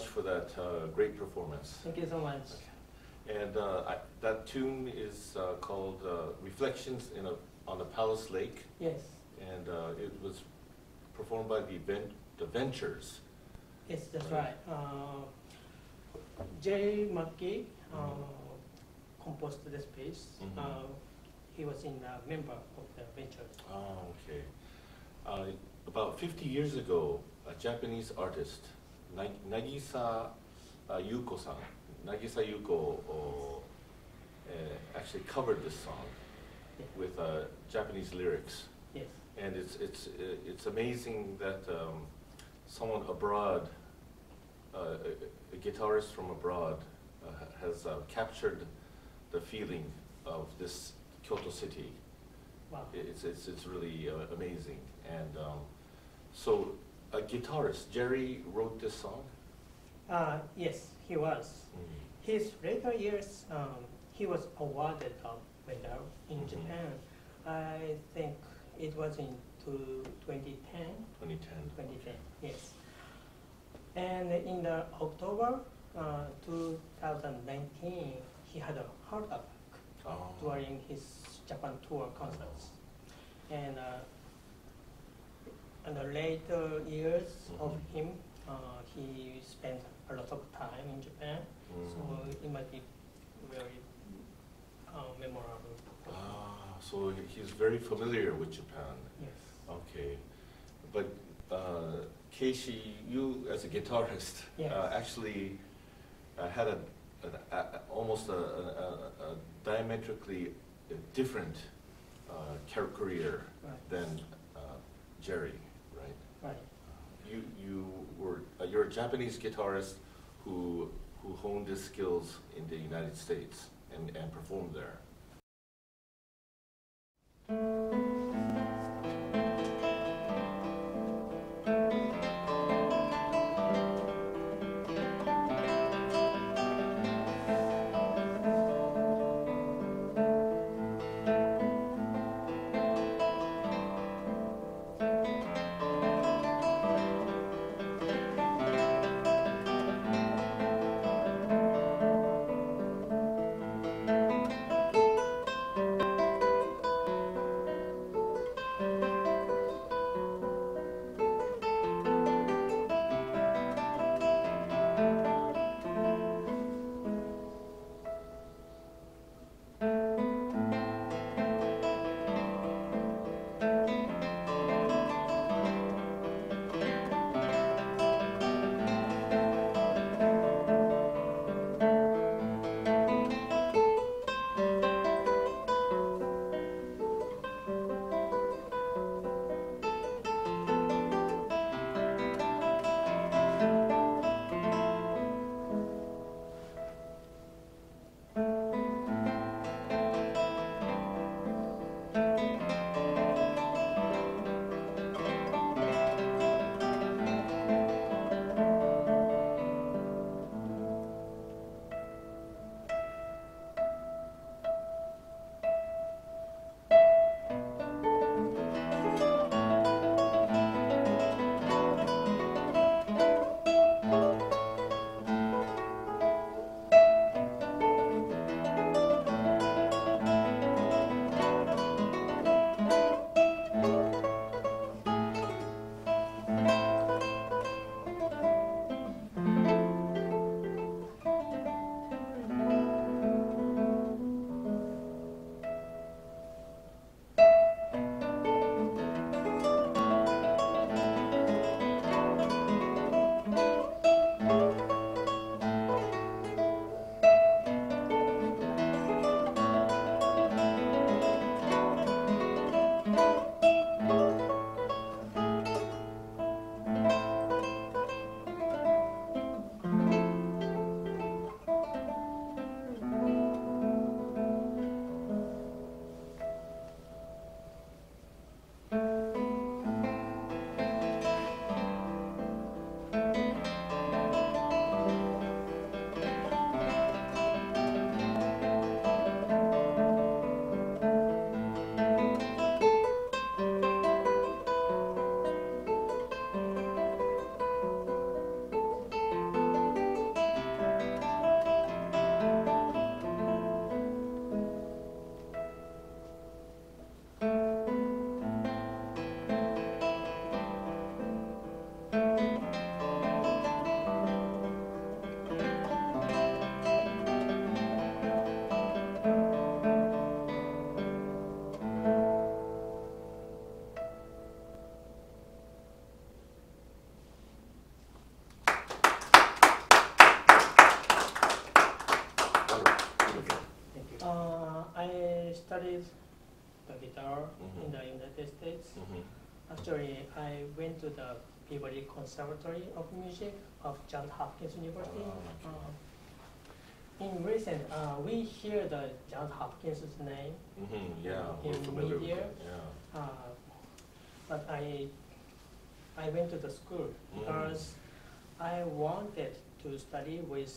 much for that great performance. Thank you so much. Okay. And that tune is called Reflections on a Palace Lake. Yes. And it was performed by the Ventures. Yes, that's right. Jerry McGee composed this piece. He was a member of the Ventures. Oh, okay. About 50 years ago, a Japanese artist, Nagisa Yuko-san, actually covered this song with Japanese lyrics. Yes. And it's amazing that someone abroad, a guitarist from abroad, has captured the feeling of this Kyoto city. Wow. It's really amazing. And so a guitarist, Jerry wrote this song? Yes, he was. His later years, he was awarded a medal in Japan. I think it was in 2010. 2010, yes. And in October 2019, he had a heart attack during his Japan tour concerts. And in the later years of him, he spent a lot of time in Japan, so it might be very memorable. So he's very familiar with Japan. Yes. Okay. But Keishi, you as a guitarist, actually had almost a diametrically different career than Jerry, right? Right. You're a Japanese guitarist who honed his skills in the United States and performed there. tour in the United States. Actually, I went to the Peabody Conservatory of Music of Johns Hopkins University. In recent, we hear the Johns Hopkins' name in media. But I went to the school because I wanted to study with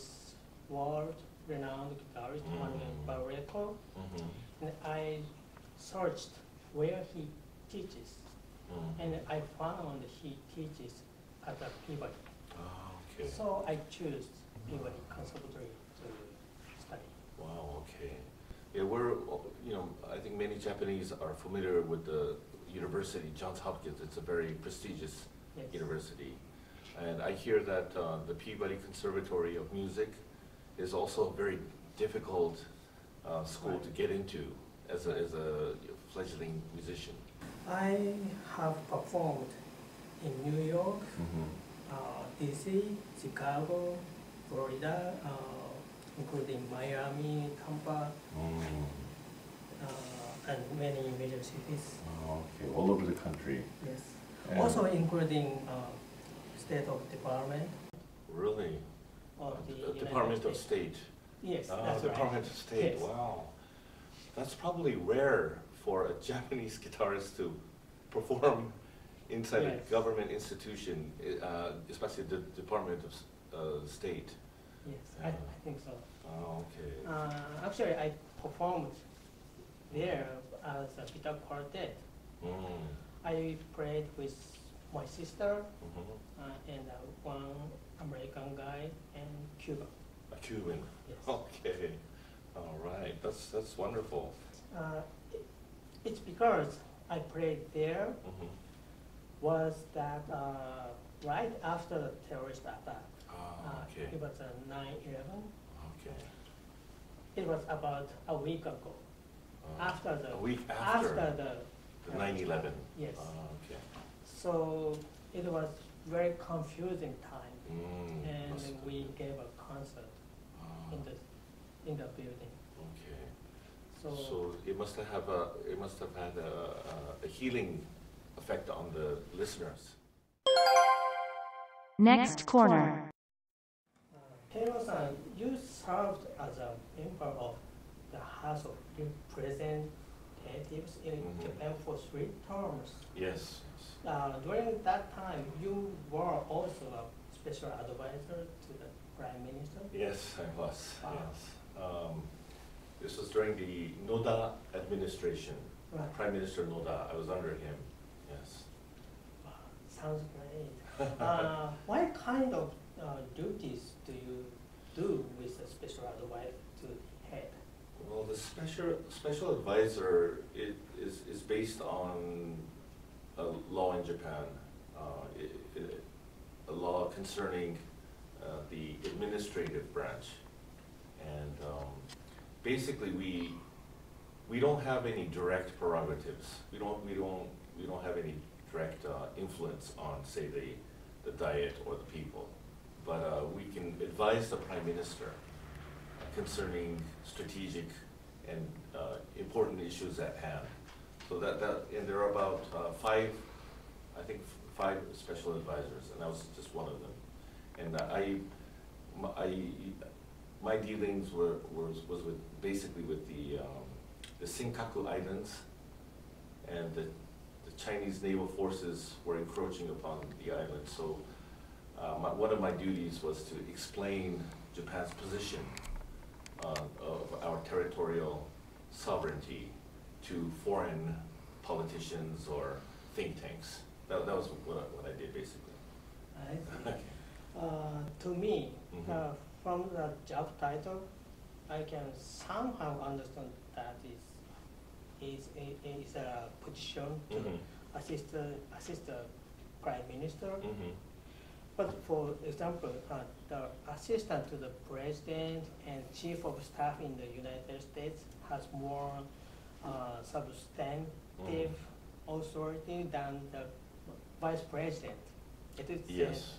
world-renowned guitarist Manuel Barreto, and I searched where he teaches, and I found he teaches at the Peabody. So I chose Peabody Conservatory to study. Wow, okay. Yeah, I think many Japanese are familiar with the university, Johns Hopkins. It's a very prestigious university. And I hear that the Peabody Conservatory of Music is also a very difficult school to get into as a fledgling musician. I have performed in New York, DC, Chicago, Florida, including Miami, Tampa, and many major cities. Okay, all over the country. Yes. And also including State of Department. Really? Of the Department of State. Yes, that's Department right. of State. Yes. Wow. That's probably rare for a Japanese guitarist to perform inside a government institution, especially the Department of State. Yes, I think so. Oh, okay. Actually, I performed there as a guitar quartet. I played with my sister and one American guy and Cuban. A Cuban. Yes. Okay. All right. That's wonderful. It's because I played there was that right after the terrorist attack. Okay. It was 9/11. Okay. It was about a week ago. After the a week after the 9/11. Yes. Okay. So it was very confusing time, and we gave a concert in the building. Okay. So So it must have had a healing effect on the listeners. Next corner. Keiro-san, you served as a member of the House of Representatives in Japan for 3 terms. Yes. During that time, you were also a special advisor to the Prime Minister? Yes, I was. Wow. Yes. This was during the Noda administration. Right. Prime Minister Noda. I was under him. Yes. Wow, sounds great. What kind of duties do you do with a special advisor to the head? Well, the special advisor is based on a law in Japan, a law concerning the administrative branch, and basically we don't have any direct prerogatives. We don't have any direct influence on, say, the diet or the people, but we can advise the Prime Minister concerning strategic and important issues at hand. So and there are about 5 special advisors, and I was just one of them. And my dealings was basically with the Senkaku Islands, and the Chinese naval forces were encroaching upon the island. So one of my duties was to explain Japan's position of our territorial sovereignty to foreign politicians or think tanks. That was what I did basically. I see. To me, from the job title, I can somehow understand that is a position to assist the Prime Minister. But for example, the assistant to the President and Chief of Staff in the United States has more substantive authority than the Vice President. It is Yes.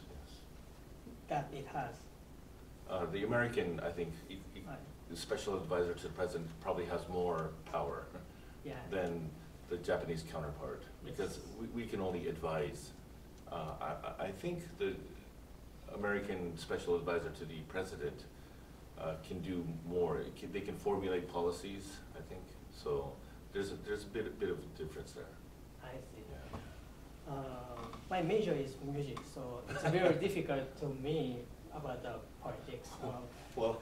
that it has. The American, I think, the special advisor to the president probably has more power Yeah. than the Japanese counterpart, because we can only advise. I think the American special advisor to the president can do more. They can formulate policies, I think. So there's a bit of a difference there. I see. Yeah. My major is music, so it's very difficult to me about the politics. Well,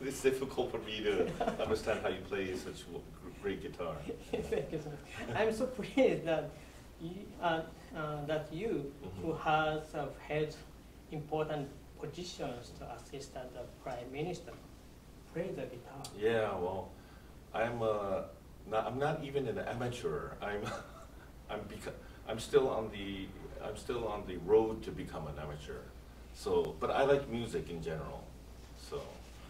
it's difficult for me to understand how you play such great guitar. Thank you so much. I'm so pleased that you who has held important positions to assist the prime minister, play the guitar. Yeah, well, I'm not even an amateur. I'm still on the road to become an amateur. So, but I like music in general. So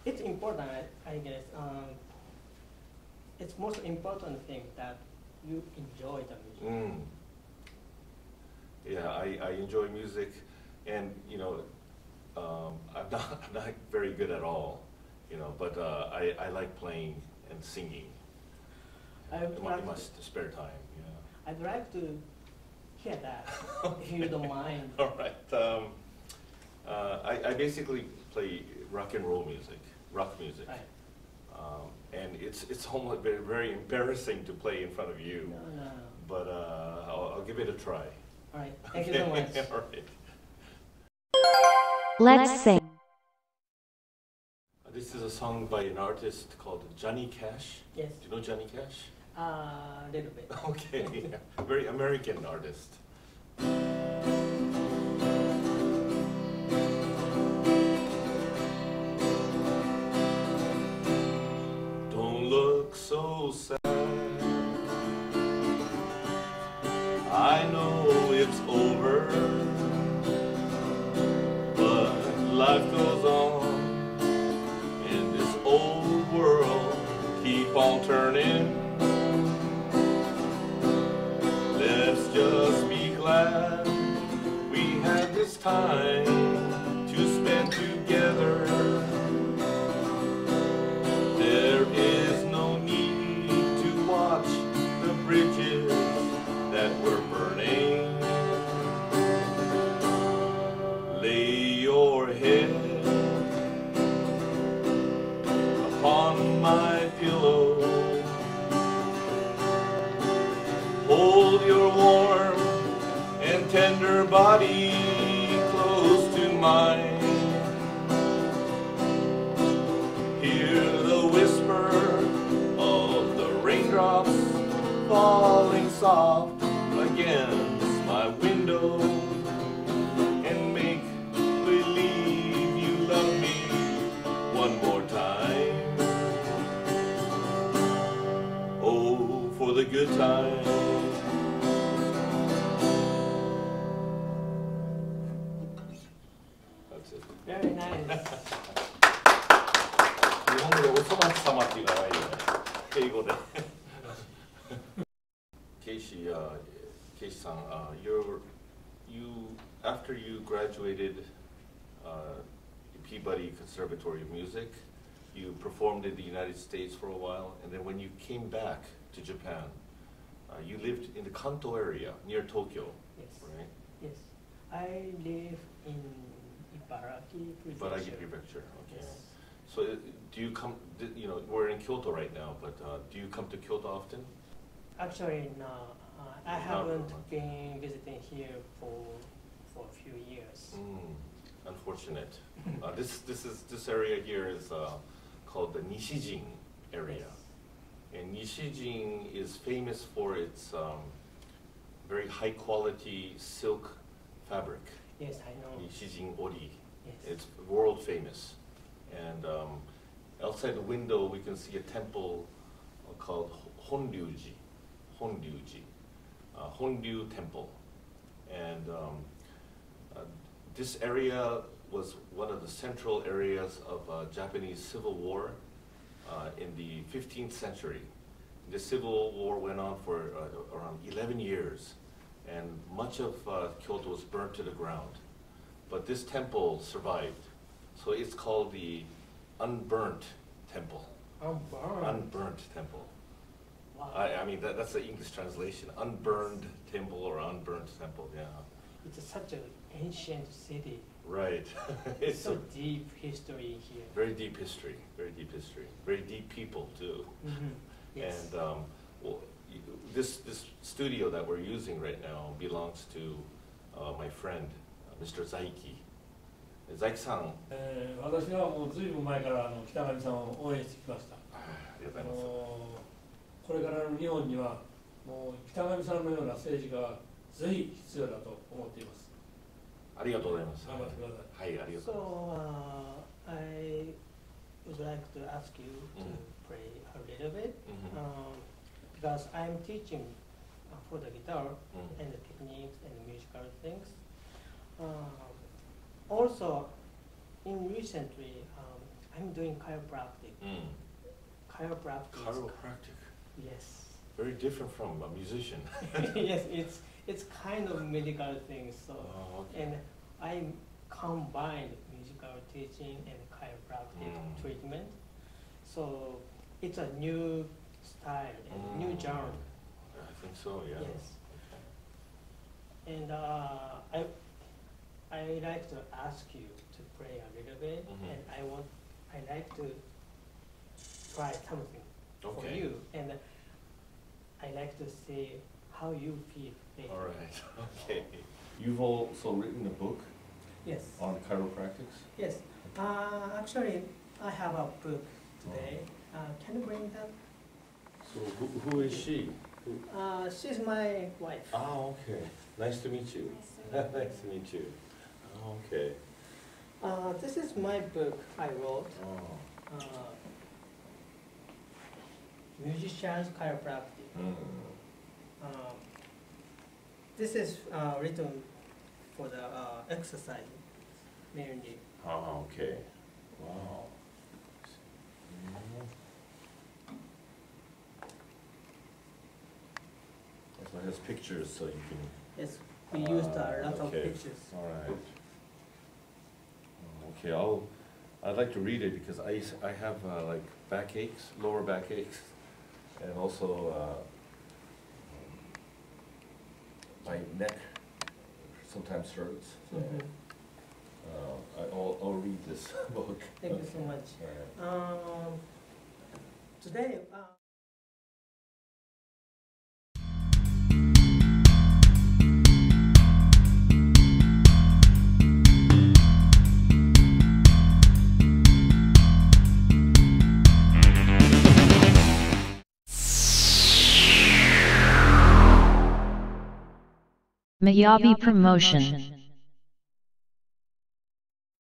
it's important, I guess. It's most important thing that you enjoy the music. Yeah, I enjoy music, and you know, I'm not very good at all, you know, but I like playing and singing in my spare time. Yeah. I'd like to hear that, if you don't mind. All right. I basically play rock and roll music, rock music. Right. And it's almost very embarrassing to play in front of you. No. But I'll give it a try. All right. Thank you so much. All right. Let's sing. This is a song by an artist called Johnny Cash. Yes. Do you know Johnny Cash? A little bit. Okay. Very American artist. Don't look so sad. I know it's over, but life goes on in this old world. Keep on turning. Let's just be glad we had this time to spend together. There is no need to watch the bridges that were burning. Lay your head upon my pillow. Hold your warm and tender body close to mine. Hear the whisper of the raindrops falling soft against my window, and make believe you love me one more time. Oh, for the good times. That's it. Very nice. 日本語でおそ松様っていうのはないよね。英語で。Keishi, Keishi-san, after you graduated Peabody Conservatory of Music, you performed in the United States for a while, and then when you came back to Japan, you lived in the Kanto area near Tokyo, Yes. right? Yes. I live in Ibaraki Prefecture. Ibaraki Prefecture, okay. Yes. So do you come, you know, we're in Kyoto right now, but do you come to Kyoto often? Actually, no. I haven't been visiting here for a few years. Unfortunate. This area here is called the Nishijin area. Yes. And Nishijin is famous for its very high quality silk fabric. Yes, I know. Nishijin Ori. Yes. It's world famous. And outside the window we can see a temple called Honryuji. Honryu Temple. And this area was one of the central areas of Japanese Civil War in the 15th century. The Civil War went on for around 11 years, and much of Kyoto was burnt to the ground. But this temple survived, so it's called the Unburnt Temple. Unburnt. Unburnt Temple. Wow. I mean, that's the English translation, unburned temple or unburned temple, yeah. It's such an ancient city. Right. It's so deep history here. Very deep history, very deep history. Very deep people, too. Yes. And well, this studio that we're using right now belongs to my friend, Mr. Zaiki. Zaiki-san. 私はもうずいぶん前から北上さんを応援してきました。ありがとうございます。これからの日本にはもう北上さんのような政治家がぜひ必要だと思っています。ありがとうございます。頑張ってください。はい、ありがとうございます。So I would like to ask you to pray a little bit because I'm teaching for the guitar and the techniques and the musical things. Also, in recently, I'm doing chiropractic. Chiropractic. Yes. Very different from a musician. Yes, it's kind of medical thing. So, okay. and I combined musical teaching and chiropractic treatment. So it's a new style and new genre. I think so. Yeah. Yes. And I like to ask you to pray a little bit, and I like to try something for you, and I like to see how you feel later. All right. Okay. You've also written a book Yes. on chiropractics? Yes. Actually, I have a book today. Can you bring that? So who is she? She's my wife. Ah, okay. Nice to meet you. Nice to meet you. Okay. This is my book I wrote. Musician's Chiropractic. This is written for the exercise mainly. Oh, okay. Wow. So it has pictures, so you can. Yes, we used a lot of okay. pictures. All right. Okay, I'd like to read it because I have like backaches, lower backaches, and also my neck sometimes hurts. So I'll read this book. Thank you so much. All right. Today. MIYABI Promotion.